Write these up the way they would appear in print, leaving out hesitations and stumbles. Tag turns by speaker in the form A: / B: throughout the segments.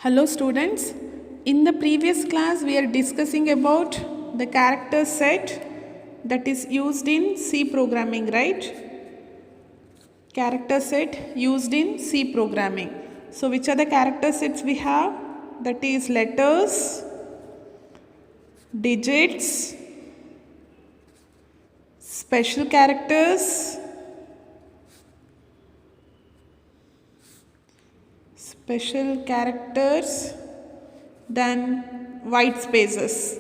A: Hello students, in the previous class we are discussing about the character set that is used in C programming, right? Character set used in C programming. So which are the character sets we have? That is letters, digits, special characters, then white spaces.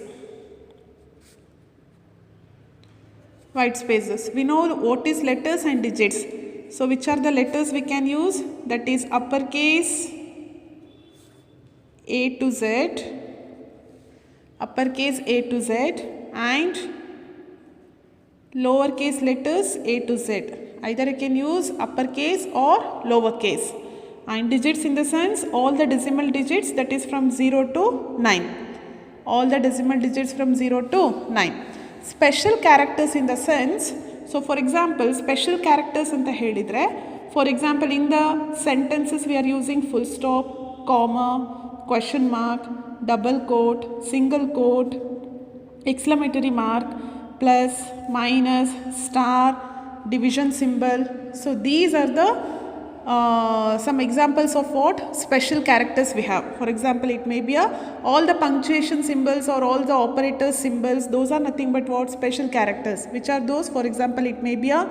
A: We know what is letters and digits. So which are the letters we can use? That is uppercase A to Z, and lowercase letters A to Z. Either you can use uppercase or lowercase. And digits in the sense all the decimal digits, that is from 0 to 9. All the decimal digits from 0 to 9. Special characters in the sense, so for example, special characters anta helidre, for example in the sentences we are using full stop, comma, question mark, double quote, single quote, exclamatory mark, plus, minus, star, division symbol. So these are the some examples of what special characters we have. For example, it may be all the punctuation symbols or all the operator symbols, those are nothing but what special characters. Which are those? For example, it may be a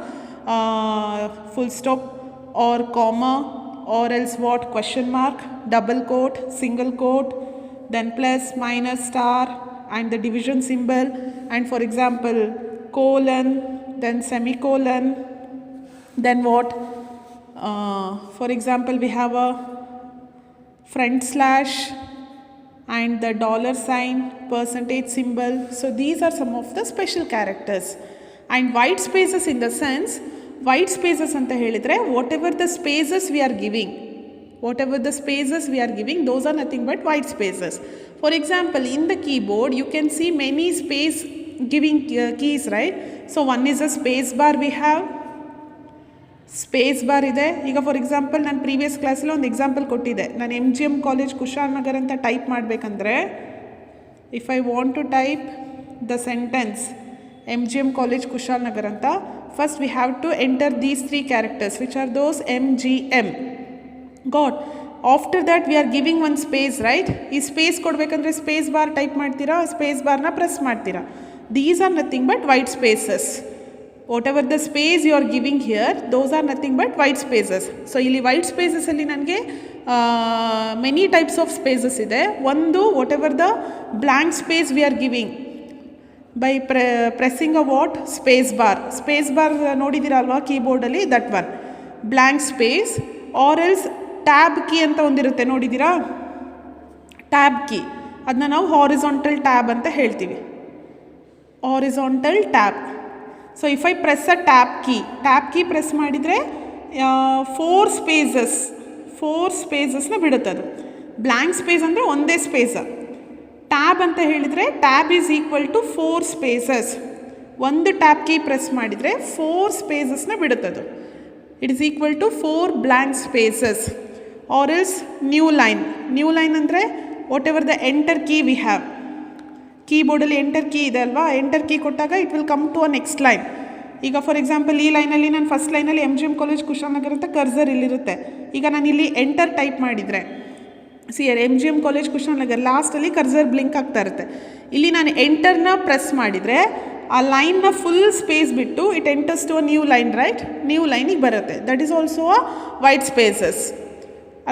A: full stop or comma, or else what, question mark, double quote, single quote, then plus, minus, star, and the division symbol, and for example colon, then semicolon, then what, for example we have a front slash and the dollar sign, percentage symbol. So these are some of the special characters. And white spaces in the sense, white spaces anta helidre, whatever the spaces we are giving, those are nothing but white spaces. For example, in the keyboard you can see many space giving keys, right? So one is a space bar, we have space bar ಇದೆ. ಈಗ for example ನಾನು previous ಕ್ಲಾಸಲ್ಲಿ ಒಂದು example ಕೊಟ್ಟಿದ್ದೆ. ನಾನು MGM college Kushalnagar ಅಂತ type ಮಾಡಬೇಕಂದ್ರೆ, if I want to type the sentence MGM college Kushalnagar ಅಂತ, first we have to enter these 3 characters which are those MGM. Got. After that we are giving one space, right? ಈ space ಕೊಡಬೇಕಂದ್ರೆ space bar type ಮಾಡ್ತೀರಾ, space ಬಾರ್ನ press ಮಾಡ್ತೀರಾ. These are nothing but white spaces. Whatever the space you are giving here, those are nothing but white spaces. So ಇಲ್ಲಿ white spaces ಅಲ್ಲಿ ನನಗೆ many types of spaces ಇದೆ. ಒಂದು, whatever the blank space we are giving by pressing a what, space bar ನೋಡಿದ್ದೀರಾ ಅಲ್ವಾ ಕೀಬೋರ್ಡಲ್ಲಿ, that one blank space, or else tab key ಅಂತ ಒಂದಿರುತ್ತೆ ನೋಡಿದ್ದೀರಾ, tab key, ಅದನ್ನ ನಾವು horizontal tab ಅಂತ ಹೇಳ್ತೀವಿ, horizontal tab. So if I press a tab key press ಮಾಡಿದರೆ 4 ಸ್ಪೇಸಸ್ನ ಬಿಡುತ್ತದು. ಬ್ಲ್ಯಾಂಕ್ ಸ್ಪೇಸ್ ಅಂದರೆ ಒಂದೇ ಸ್ಪೇಸ್. ಟ್ಯಾಬ್ ಅಂತ ಹೇಳಿದರೆ tab is equal to 4 spaces. ಒಂದು ಟ್ಯಾಬ್ ಕೀ ಪ್ರೆಸ್ ಮಾಡಿದರೆ 4 ಸ್ಪೇಸಸ್ನ ಬಿಡುತ್ತದು. It is equal to 4 blank spaces. Or else new line ಅಂದರೆ whatever the enter key we have. ಕೀಬೋರ್ಡಲ್ಲಿ ಎಂಟರ್ ಕೀ ಇದೆ ಅಲ್ವಾ, ಎಂಟರ್ ಕೀ ಕೊಟ್ಟಾಗ it will come to a next line. ಈಗ for example ಈ ಲೈನಲ್ಲಿ ನಾನು ಫಸ್ಟ್ ಲೈನಲ್ಲಿ MGM ಕಾಲೇಜ್ ಕುಶಾಲನಗರ್ ಅಂತ ಕರ್ಸರ್ ಇಲ್ಲಿರುತ್ತೆ. ಈಗ ನಾನು ಇಲ್ಲಿ ಎಂಟರ್ ಟೈಪ್ ಮಾಡಿದರೆ, MGM ಕಾಲೇಜ್ ಕುಶಾಲನಗರ್ ಲಾಸ್ಟಲ್ಲಿ ಕರ್ಸರ್ ಬ್ಲಿಂಕ್ ಆಗ್ತಾ ಇರುತ್ತೆ. ಇಲ್ಲಿ ನಾನು ಎಂಟರ್ನ ಪ್ರೆಸ್ ಮಾಡಿದರೆ ಆ ಲೈನ್ನ ಫುಲ್ ಸ್ಪೇಸ್ ಬಿಟ್ಟು it enters to a new line, right? New ಲೈನಿಗೆ ಬರುತ್ತೆ. That is also a white spaces.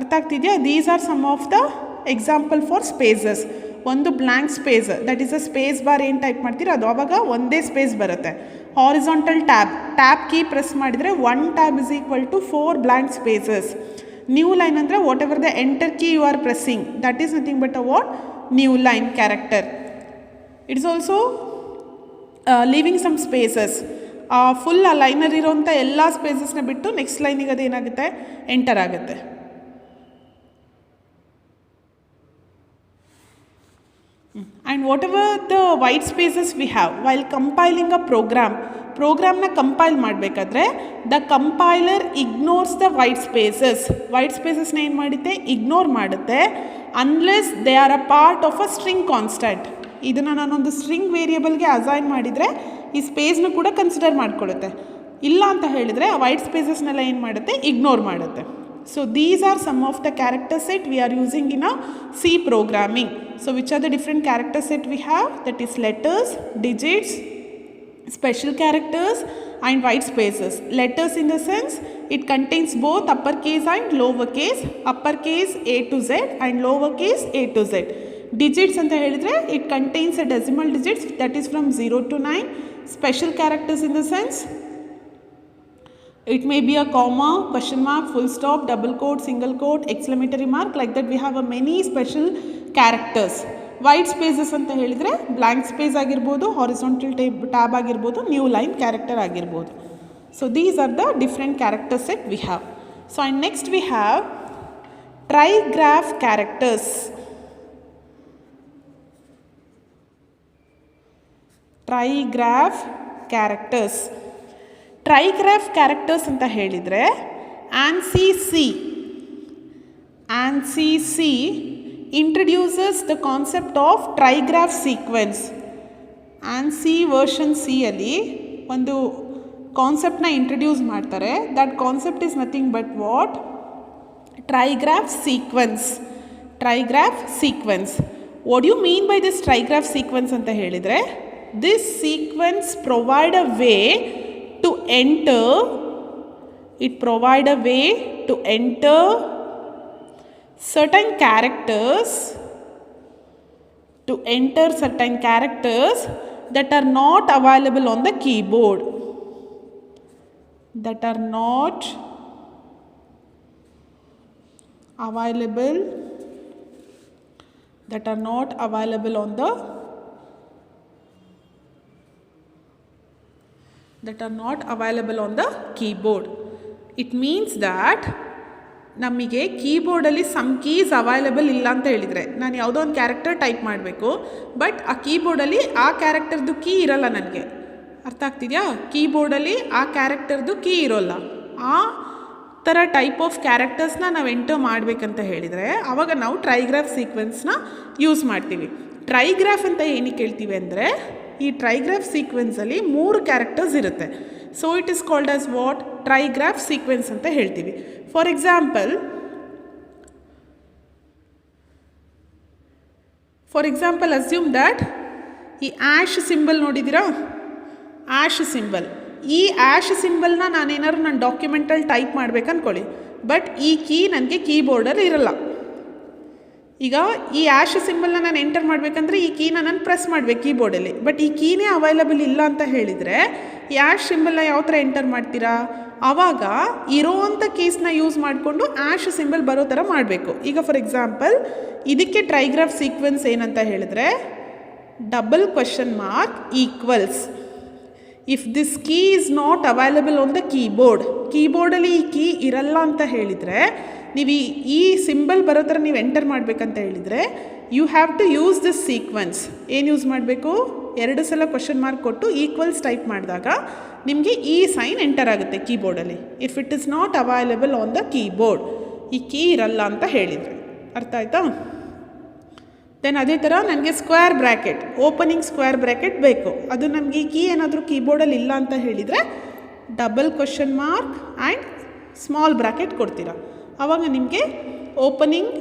A: ಅರ್ಥ ಆಗ್ತಿದೆಯಾ? These are some of the example for spaces. ಒಂದು blank space, that is a space bar ಏನು type ಮಾಡ್ತೀರ ಅದು ಆವಾಗ ಒಂದೇ ಸ್ಪೇಸ್ ಬರುತ್ತೆ. ಹಾರಿಜಾಂಟಲ್ ಟ್ಯಾಬ್ ಕೀ ಪ್ರೆಸ್ ಮಾಡಿದರೆ 1 tab is equal to 4 blank spaces. New line ಅಂದರೆ whatever the enter key you are pressing, that is nothing but a what, new line character. It's also leaving some spaces. Full ಆ ಲೈನಲ್ಲಿರೋಂಥ ಎಲ್ಲ ಸ್ಪೇಸಸ್ನ ಬಿಟ್ಟು next ಲೈನಿಗೆ ಅದೇನಾಗುತ್ತೆ, enter ಆಗುತ್ತೆ. And whatever the white spaces we have while compiling a program, ಪ್ರೋಗ್ರಾಮ್ನ compile ಮಾಡಬೇಕಾದ್ರೆ the compiler ignores the white ಸ್ಪೇಸಸ್ನ ಏನು ಮಾಡುತ್ತೆ, ಇಗ್ನೋರ್ ಮಾಡುತ್ತೆ, unless they are a part of a string constant. ಇದನ್ನು ನಾನೊಂದು ಸ್ಟ್ರಿಂಗ್ ವೇರಿಯೇಬಲ್ಗೆ ಅಸೈನ್ ಮಾಡಿದರೆ ಈ ಸ್ಪೇಸ್ನ ಕೂಡ ಕನ್ಸಿಡರ್ ಮಾಡ್ಕೊಳ್ಳುತ್ತೆ. ಇಲ್ಲ ಅಂತ ಹೇಳಿದರೆ ಆ ವೈಟ್ ಸ್ಪೇಸಸ್ನೆಲ್ಲ ಏನು ಮಾಡುತ್ತೆ, ಇಗ್ನೋರ್ ಮಾಡುತ್ತೆ. So these are some of the character set we are using in a C programming. So which are the different character set we have? That is letters, digits, special characters and white spaces. Letters in the sense it contains both uppercase and lowercase, uppercase A to Z and lowercase A to Z. Digits anta helidre it contains a decimal digits that is from 0 to 9. Special characters in the sense it may be a comma, question mark, full stop, double quote, single quote, exclamatory mark. Like that we have a many special characters. White spaces anta helidre blank space agirbodu, horizontal tab agirbodu, new line character agirbodu. So these are the different character set we have. So and next we have trigraph characters. Trigraph characters. Trigraph characters ಅಂತ ಹೇಳಿದರೆ ANSI C introduces the concept of trigraph sequence. ANSI version ಸಿಯಲ್ಲಿ ಒಂದು ಕಾನ್ಸೆಪ್ಟನ್ನ introduce ಮಾಡ್ತಾರೆ. That concept is nothing but what? Trigraph sequence. What you mean by this trigraph sequence ಅಂತ ಹೇಳಿದರೆ, this sequence provide a way to enter, it provide a way to enter certain characters, that are not available on the keyboard, that are not available on the keyboard. It means that ನಮಗೆ ಕೀಬೋರ್ಡಲ್ಲಿ some keys available ಇಲ್ಲ ಅಂತ ಹೇಳಿದರೆ, ನಾನು ಯಾವುದೋ ಒಂದು character type ಮಾಡಬೇಕು, but ಆ ಕೀಬೋರ್ಡಲ್ಲಿ ಆ ಕ್ಯಾರೆಕ್ಟರ್ದು ಕೀ ಇರೋಲ್ಲ. ನನಗೆ ಅರ್ಥ ಆಗ್ತಿದೆಯಾ? ಕೀಬೋರ್ಡಲ್ಲಿ ಆ ಕ್ಯಾರೆಕ್ಟರ್ದು ಕೀ ಇರೋಲ್ಲ. ಆ ಥರ ಟೈಪ್ ಆಫ್ ಕ್ಯಾರೆಕ್ಟರ್ಸ್ನ ನಾವು ಎಂಟರ್ ಮಾಡಬೇಕಂತ ಹೇಳಿದರೆ ಆವಾಗ ನಾವು ಟ್ರೈಗ್ರಾಫ್ ಸೀಕ್ವೆನ್ಸ್ನ ಯೂಸ್ ಮಾಡ್ತೀವಿ. ಟ್ರೈಗ್ರಾಫ್ ಅಂತ ಏನಕ್ಕೆ ಹೇಳ್ತೀವಿ ಅಂದರೆ, ಈ ಟ್ರೈಗ್ರಾಫ್ ಸೀಕ್ವೆನ್ಸಲ್ಲಿ 3 ಕ್ಯಾರೆಕ್ಟರ್ಸ್ ಇರುತ್ತೆ. So it is called as what? Trigraph sequence ಅಂತ ಹೇಳ್ತೀವಿ. ಫಾರ್ ಎಕ್ಸಾಂಪಲ್ ಅಸ್ಯೂಮ್ ದ್ಯಾಟ್ ಈ ಆ್ಯಶ್ ಸಿಂಬಲ್ ನೋಡಿದ್ದೀರಾ? Hash symbol. ಈ ಆ್ಯಶ್ ಸಿಂಬಲ್ನ ನಾನೇನಾದ್ರು ನನ್ನ ಡಾಕ್ಯುಮೆಂಟಲ್ಲಿ ಟೈಪ್ ಮಾಡ್ಬೇಕು ಅಂದ್ಕೊಳ್ಳಿ, ಬಟ್ ಈ ಕೀ ನನಗೆ ಕೀಬೋರ್ಡಲ್ಲಿ ಇರಲ್ಲ. ಈಗ ಈ ಆ್ಯಶ್ ಸಿಂಬಲ್ನ ನಾನು ಎಂಟರ್ ಮಾಡಬೇಕಂದ್ರೆ ಈ ಕೀನ ನಾನು ಪ್ರೆಸ್ ಮಾಡಬೇಕು ಕೀಬೋರ್ಡಲ್ಲಿ, ಬಟ್ ಈ ಕೀನೇ ಅವೈಲಬಲ್ ಇಲ್ಲ ಅಂತ ಹೇಳಿದರೆ ಈ ಆ್ಯಶ್ ಸಿಂಬಲ್ನ ಯಾವ ಥರ ಎಂಟರ್ ಮಾಡ್ತೀರಾ? ಆವಾಗ ಇರೋವಂಥ ಕೀಸ್ನ ಯೂಸ್ ಮಾಡಿಕೊಂಡು ಆ್ಯಶ್ ಸಿಂಬಲ್ ಬರೋ ಥರ ಮಾಡಬೇಕು. ಈಗ ಫಾರ್ ಎಕ್ಸಾಂಪಲ್ ಇದಕ್ಕೆ ಟ್ರೈಗ್ರಾಫ್ ಸೀಕ್ವೆನ್ಸ್ ಏನಂತ ಹೇಳಿದ್ರೆ, double question mark equals. If this key is not available on the ಕೀಬೋರ್ಡಲ್ಲಿ ಈ ಕೀ ಇರಲ್ಲ ಅಂತ ಹೇಳಿದರೆ, ನೀವು ಈ ಸಿಂಬಲ್ ಬರೋ ಥರ ನೀವು ಎಂಟರ್ ಮಾಡಬೇಕಂತ ಹೇಳಿದರೆ you have to use this sequence. ಏನು ಯೂಸ್ ಮಾಡಬೇಕು? 2 ಸಲ ಕ್ವೆಶ್ಚನ್ ಮಾರ್ಕ್ ಕೊಟ್ಟು ಈಕ್ವಲ್ಸ್ ಟೈಪ್ ಮಾಡಿದಾಗ ನಿಮಗೆ ಈ ಸೈನ್ ಎಂಟರ್ ಆಗುತ್ತೆ ಕೀಬೋರ್ಡಲ್ಲಿ. If it is not available on the keyboard, ಈ ಕೀ ಇರಲ್ಲ ಅಂತ ಹೇಳಿದರೆ. ಅರ್ಥ ಆಯ್ತಾ? ದೆನ್ ಅದೇ ಥರ ನನಗೆ square bracket, opening square bracket ಬೇಕು. ಅದು ನನಗೆ ಈ ಕೀ ಏನಾದರೂ ಕೀಬೋರ್ಡಲ್ಲಿ ಇಲ್ಲ ಅಂತ ಹೇಳಿದರೆ double question mark and small bracket ಕೊಡ್ತೀರಾ. ಆವಾಗ ನಿಮಗೆ ಓಪನಿಂಗ್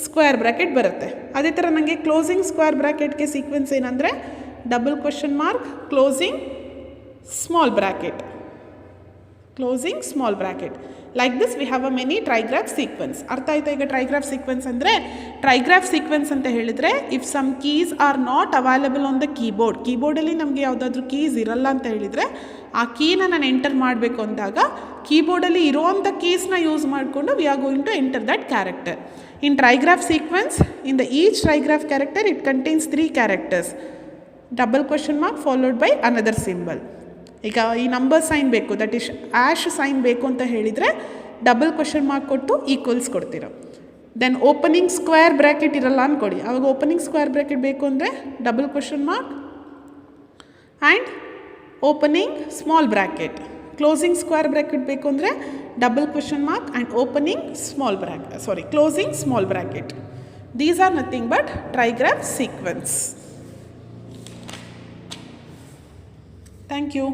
A: ಸ್ಕ್ವೇರ್ ಬ್ರ್ಯಾಕೆಟ್ ಬರುತ್ತೆ. ಅದೇ ಥರ ನನಗೆ ಕ್ಲೋಸಿಂಗ್ ಸ್ಕ್ವೇರ್ ಬ್ರ್ಯಾಕೆಟ್ಗೆ ಸೀಕ್ವೆನ್ಸ್ ಏನಂದರೆ double question mark, closing small bracket. Like this we have a many trigraph sequence. ಅರ್ಥ ಆಯ್ತಾ? ಈಗ ಟ್ರೈಗ್ರಾಫ್ ಸೀಕ್ವೆನ್ಸ್ ಅಂದರೆ, ಟ್ರೈಗ್ರಾಫ್ ಸೀಕ್ವೆನ್ಸ್ ಅಂತ ಹೇಳಿದರೆ if some keys are not available on the ಕೀಬೋರ್ಡಲ್ಲಿ ನಮಗೆ ಯಾವುದಾದ್ರೂ ಕೀಸ್ ಇರಲ್ಲ ಅಂತ ಹೇಳಿದರೆ ಆ ಕೀನ ನಾನು ಎಂಟರ್ ಮಾಡಬೇಕು ಅಂದಾಗ ಕೀಬೋರ್ಡಲ್ಲಿ ಇರುವಂಥ ಕೀಸ್ನ ಯೂಸ್ ಮಾಡಿಕೊಂಡು we are going to enter that character. In trigraph sequence, in the each trigraph character it contains 3 characters, double question mark followed by another symbol. ಈಗ ಈ ನಂಬರ್ ಸೈನ್ ಬೇಕು, ದಟ್ ಇಸ್ ಆ್ಯಶ್ ಸೈನ್ ಬೇಕು ಅಂತ ಹೇಳಿದರೆ double question mark ಕೊಟ್ಟು equals ಕೊಡ್ತೀರ. Then opening square bracket ಇರಲ್ಲ ಅಂದ್ಕೊಡಿ, ಆವಾಗ ಓಪನಿಂಗ್ ಸ್ಕ್ವೇರ್ ಬ್ರ್ಯಾಕೆಟ್ ಬೇಕು ಅಂದರೆ double question mark and opening small bracket. Closing square bracket ಬೇಕು ಅಂದರೆ double question mark and opening small bracket, closing small bracket. These are nothing but trigraph sequence. Thank you.